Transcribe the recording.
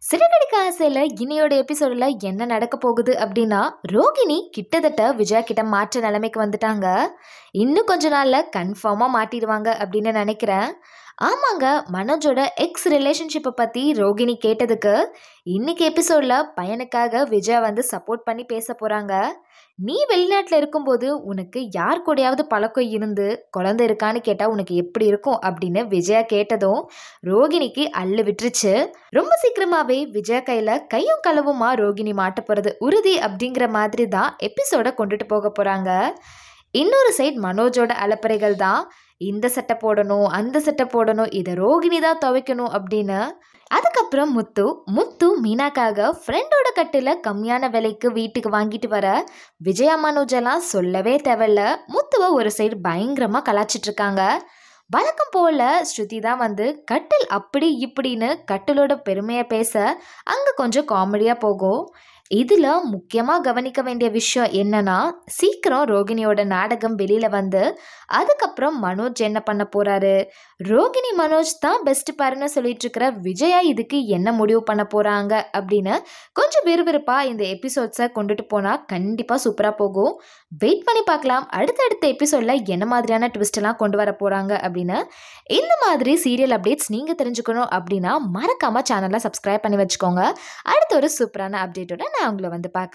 சிறகடிக்க ஆசையில் இனியோட எபிசோடில் என்ன நடக்க போகுது அப்படின்னா, ரோகிணி கிட்டத்தட்ட விஜயா கிட்ட மாற்ற நிலைமைக்கு வந்துட்டாங்க. இன்னும் கொஞ்ச நாளில் கன்ஃபார்மாக மாட்டிடுவாங்க அப்படின்னு நினைக்கிறேன். ஆமாங்க, மனோஜோட எக்ஸ் ரிலேஷன்ஷிப்பை பற்றி ரோகிணி கேட்டதுக்கு இன்னைக்கு எபிசோடில் பையனுக்காக விஜயா வந்து சப்போர்ட் பண்ணி பேச போகிறாங்க. நீ வெளிநாட்டில் இருக்கும்போது உனக்கு யார் கூடயாவது பழக்கம் இருந்து குழந்தை இருக்கான்னு கேட்டால் உனக்கு எப்படி இருக்கும் அப்படின்னு விஜயா கேட்டதும் ரோகிணிக்கு அள்ளு விட்டுருச்சு. ரொம்ப சீக்கிரமாகவே விஜயா கையில் கையும் களவுமா ரோகிணி மாட்ட போகிறது உறுதி அப்படிங்கிற மாதிரி தான் எபிசோட கொண்டுட்டு போக போகிறாங்க. இன்னொரு சைட் மனோஜோட அலப்பறைகள் தான். இந்த சட்டை போடணும், அந்த சட்டை போடணும், இதை ரோகிணி தான் துவைக்கணும் அப்படின்னு. அதுக்கப்புறம் முத்து முத்து மீனாக்காக ஃப்ரெண்டோட கட்டில் கம்மியான விலைக்கு வீட்டுக்கு வாங்கிட்டு வர விஜயா மனோஜெல்லாம் சொல்லவே தேவையில்ல. முத்துவை ஒரு சைடு பயங்கரமாக கலாச்சிட்டு இருக்காங்க. வழக்கம் போல ஸ்ருதி தான் வந்து கட்டில் அப்படி இப்படின்னு கட்டிலோட பெருமையை பேச அங்கே கொஞ்சம் காமெடியாக போகும். இதில் முக்கியமாக கவனிக்க வேண்டிய விஷயம் என்னன்னா, சீக்கிரம் ரோகிணியோட நாடகம் வெளியில் வந்து அதுக்கப்புறம் மனோஜ் என்ன பண்ண போகிறாரு, ரோகிணி மனோஜ் தான் பெஸ்ட் பாருன்னு சொல்லிட்டு இருக்கிற விஜயா இதுக்கு என்ன முடிவு பண்ண போகிறாங்க அப்படின்னு கொஞ்சம் விறுவிறுப்பாக இந்த எபிசோட்ஸை கொண்டுட்டு போனால் கண்டிப்பாக சூப்பராக போகும். வெயிட் பண்ணி பார்க்கலாம் அடுத்தடுத்த எபிசோடில் என்ன மாதிரியான ட்விஸ்டெல்லாம் கொண்டு வர போகிறாங்க அப்படின்னு. இந்த மாதிரி சீரியல் அப்டேட்ஸ் நீங்கள் தெரிஞ்சுக்கணும் அப்படின்னா மறக்காமல் சேனலை சப்ஸ்கிரைப் பண்ணி வச்சுக்கோங்க. அடுத்த ஒரு சூப்பரான அப்டேட்டோட நான் உங்களை வந்து பார்க்குறேன்.